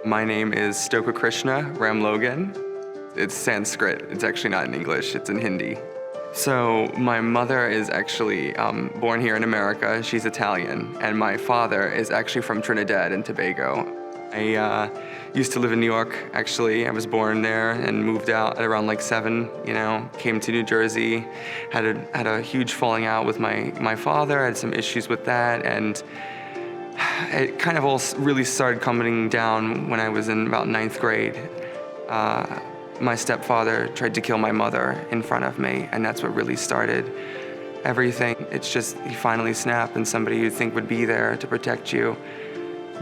My name is Stoka Ramlogan. It's Sanskrit. It's actually not in English. It's in Hindi. So my mother is actually born here in America. She's Italian. And my father is actually from Trinidad and Tobago. I used to live in New York, actually. I was born there and moved out at around like 7, came to New Jersey, had a huge falling out with my father, had some issues with that, and it kind of all really started coming down when I was in about 9th grade. My stepfather tried to kill my mother in front of me, and that's what really started everything. It's just, he finally snapped, and somebody you'd think would be there to protect you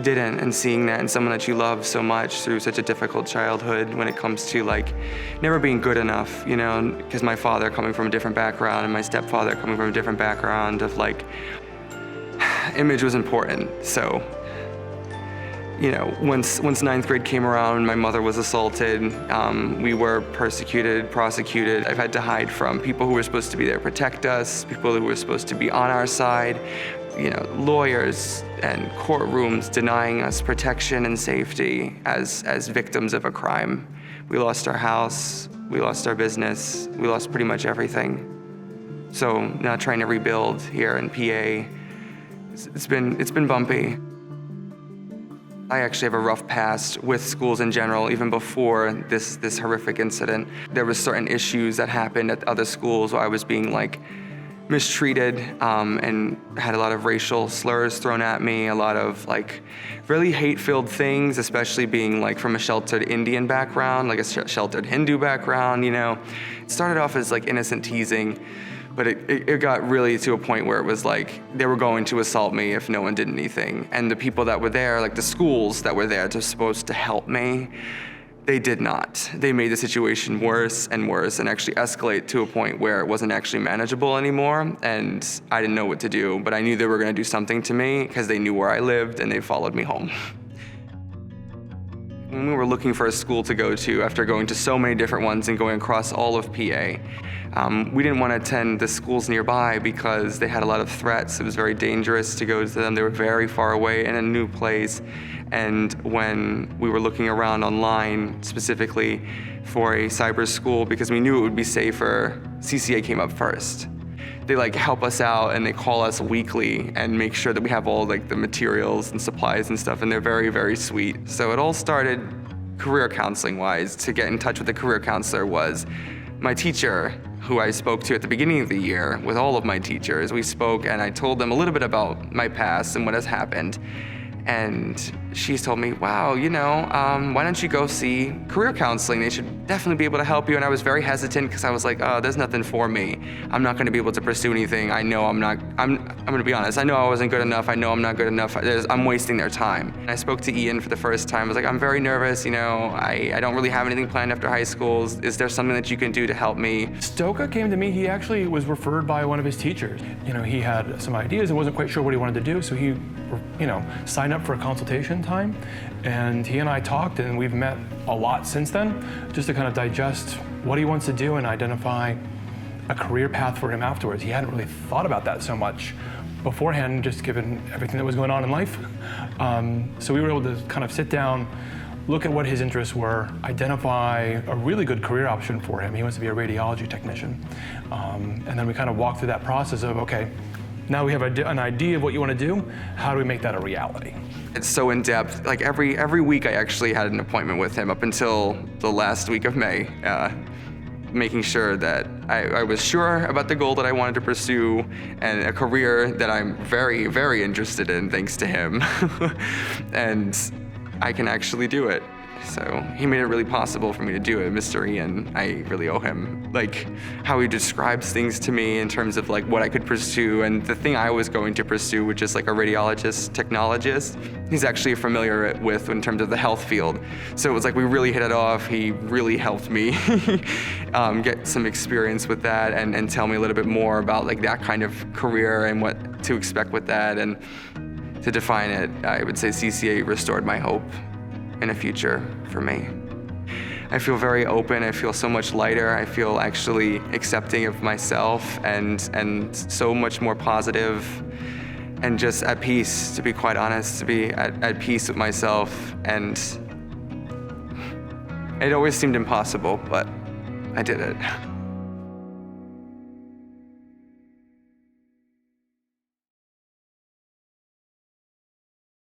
didn't, and seeing that in someone that you love so much through such a difficult childhood when it comes to like never being good enough, because my father coming from a different background and my stepfather coming from a different background of like, image was important. So, once 9th grade came around, my mother was assaulted. We were persecuted, prosecuted. I've had to hide from people who were supposed to be there to protect us, people who were supposed to be on our side, lawyers and courtrooms denying us protection and safety as victims of a crime. We lost our house, we lost our business, we lost pretty much everything. So now trying to rebuild here in PA, it's been bumpy. I actually have a rough past with schools in general, even before this horrific incident. There was certain issues that happened at other schools where I was being mistreated and had a lot of racial slurs thrown at me, a lot of really hate-filled things, especially being from a sheltered Indian background, like a sheltered Hindu background, It started off as innocent teasing, but it got really to a point where it was they were going to assault me if no one did anything. And the people that were there, the schools that were there supposed to help me, they did not. They made the situation worse and worse and actually escalate to a point where it wasn't actually manageable anymore. And I didn't know what to do, but I knew they were gonna do something to me because they knew where I lived and they followed me home. When we were looking for a school to go to, after going to so many different ones and going across all of PA, we didn't want to attend the schools nearby because they had a lot of threats. It was very dangerous to go to them. They were very far away in a new place. And when we were looking around online specifically for a cyber school, because we knew it would be safer, CCA came up first. They help us out and they call us weekly and make sure that we have all the materials and supplies and stuff, and they're very, very sweet. So it all started career counseling wise. To get in touch with a career counselor was my teacher, who I spoke to at the beginning of the year with all of my teachers. We spoke and I told them a little bit about my past and what has happened. And she's told me, wow, why don't you go see career counseling? They should definitely be able to help you. And I was very hesitant because I was like, oh, there's nothing for me. I'm not going to be able to pursue anything. I know I'm going to be honest. I know I wasn't good enough. I know I'm not good enough. I'm wasting their time. And I spoke to Ian for the first time. I was like, I'm very nervous. I don't really have anything planned after high school. Is there something that you can do to help me? Stoka came to me. He actually was referred by one of his teachers. He had some ideas and wasn't quite sure what he wanted to do. So he, signed up for a consultation time, and he and I talked, and we've met a lot since then, just to kind of digest what he wants to do and identify a career path for him afterwards. He hadn't really thought about that so much beforehand, just given everything that was going on in life. So we were able to kind of sit down, look at what his interests were, identify a really good career option for him. He wants to be a radiology technician. And then we kind of walked through that process of, okay, now we have an idea of what you want to do. How do we make that a reality? It's so in depth. Every week, I actually had an appointment with him up until the last week of May, making sure that I was sure about the goal that I wanted to pursue and a career that I'm very, very interested in, thanks to him, and I can actually do it. So he made it really possible for me to do it. Mr. Ian, I really owe him. How he describes things to me in terms of what I could pursue, and the thing I was going to pursue, which is a radiologist, technologist, he's actually familiar with in terms of the health field. So it was we really hit it off. He really helped me get some experience with that and tell me a little bit more about that kind of career and what to expect with that. And to define it, I would say CCA restored my hope in a future for me. I feel very open. I feel so much lighter. I feel actually accepting of myself and so much more positive and just at peace, to be quite honest, to be at peace with myself and It always seemed impossible, but I did it.